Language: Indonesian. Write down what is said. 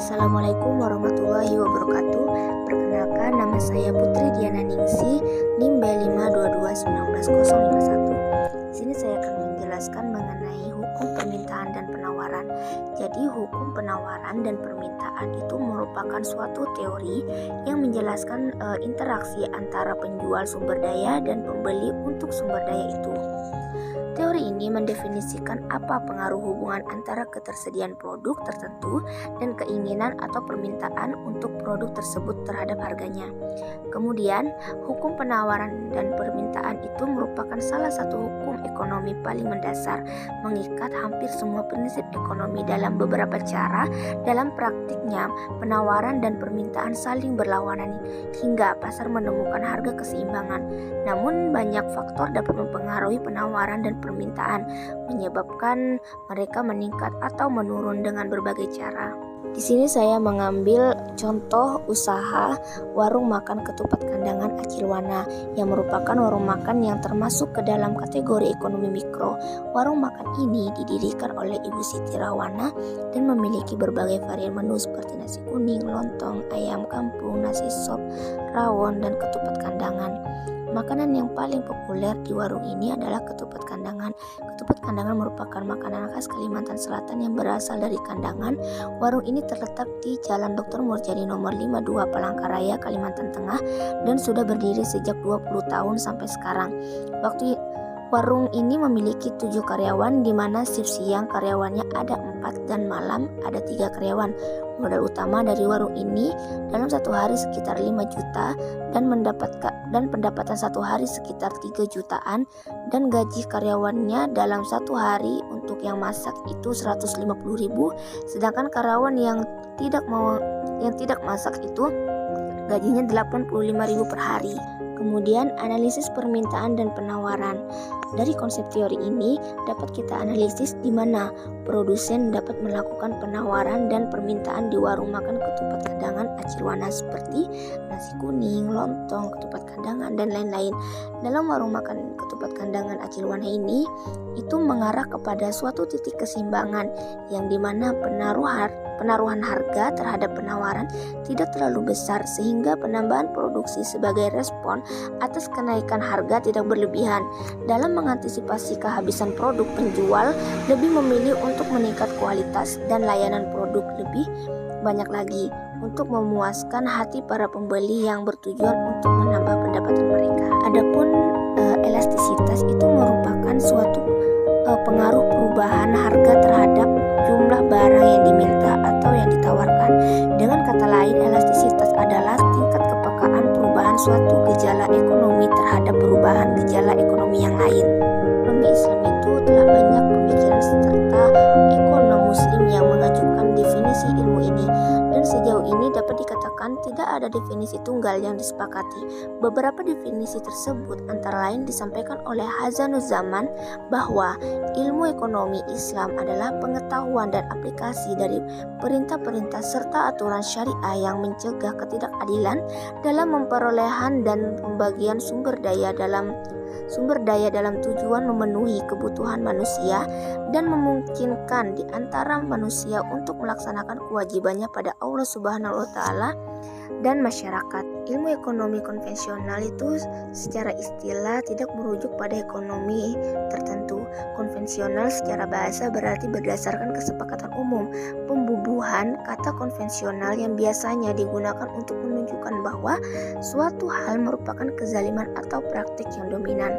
Assalamualaikum warahmatullahi wabarakatuh. Perkenalkan, nama saya Putri Diana Ningsi, NIM B5221901. Di sini saya akan menjelaskan mengenai hukum permintaan dan penawaran. Jadi, hukum penawaran dan permintaan itu merupakan suatu teori yang menjelaskan interaksi antara penjual sumber daya dan pembeli untuk sumber daya itu. Teori ini mendefinisikan apa pengaruh hubungan antara ketersediaan produk tertentu dan keinginan atau permintaan untuk produk tersebut terhadap harganya. Kemudian, hukum penawaran dan permintaan itu merupakan salah satu hukum ekonomi paling mendasar, mengikat hampir semua prinsip ekonomi dalam beberapa cara. Dalam praktiknya, penawaran dan permintaan saling berlawanan hingga pasar menemukan harga keseimbangan. Namun, banyak faktor dapat mempengaruhi penawaran dan permintaan, menyebabkan mereka meningkat atau menurun dengan berbagai cara. Di sini saya mengambil contoh usaha warung makan ketupat kandangan Acilwana yang merupakan warung makan yang termasuk ke dalam kategori ekonomi mikro. Warung makan ini didirikan oleh Ibu Siti Rawana dan memiliki berbagai varian menu seperti nasi kuning, lontong, ayam kampung, nasi sop, rawon, dan ketupat kandangan. Makanan yang paling populer di warung ini adalah ketupat kandangan. Ketupat kandangan merupakan makanan khas Kalimantan Selatan yang berasal dari Kandangan. Warung ini terletak di Jalan Dr. Murjani nomor 52 Palangkaraya, Kalimantan Tengah, dan sudah berdiri sejak 20 tahun sampai sekarang. Warung ini memiliki 7 karyawan, di mana shift siang karyawannya ada 4 dan malam ada 3 karyawan. Modal utama dari warung ini dalam satu hari sekitar 5 juta dan pendapatan satu hari sekitar 3 jutaan, dan gaji karyawannya dalam satu hari untuk yang masak itu 150.000, sedangkan karyawan yang tidak masak itu gajinya 85.000 per hari. Kemudian, analisis permintaan dan penawaran. Dari konsep teori ini dapat kita analisis di mana produsen dapat melakukan penawaran dan permintaan di warung makan ketupat kandangan Acilwana seperti nasi kuning, lontong, ketupat kandangan, dan lain-lain. Dalam warung makan ketupat kandangan Acilwana ini itu mengarah kepada suatu titik keseimbangan yang dimana penaruhan harga terhadap penawaran tidak terlalu besar, sehingga penambahan produksi sebagai respon atas kenaikan harga tidak berlebihan. Dalam mengantisipasi kehabisan produk, penjual lebih memilih untuk meningkat kualitas dan layanan produk lebih banyak lagi untuk memuaskan hati para pembeli yang bertujuan untuk menambah pendapatan mereka. Adapun elastisitas itu merupakan suatu pengaruh perubahan harga terhadap jumlah barang yang diminta atau yang ditawarkan. Dengan kata lain, elastisitas adalah tingkat kepekaan perubahan suatu gejala ekonomi terhadap perubahan gejala ekonomi yang lain. Ekonomi Islam itu telah banyak pemikiran serta ekonom muslim yang mengajukan definisi ilmu ini, dan sejauh ini dapat dikatakan tidak ada definisi tunggal yang disepakati. Beberapa definisi tersebut antara lain disampaikan oleh Hazanu'zzaman bahwa ilmu ekonomi Islam adalah pengetahuan dan aplikasi dari perintah-perintah serta aturan syariah yang mencegah ketidakadilan dalam memperolehan dan pembagian sumber daya dalam tujuan memenuhi kebutuhan manusia dan memungkinkan di antara manusia untuk melaksanakan kewajibannya pada Allah Subhanahu wa taala dan masyarakat. Ilmu ekonomi konvensional itu secara istilah tidak merujuk pada ekonomi tertentu. Konvensional secara bahasa berarti berdasarkan kesepakatan umum. Pembubuhan kata konvensional yang biasanya digunakan untuk menunjukkan bahwa suatu hal merupakan kezaliman atau praktik yang dominan.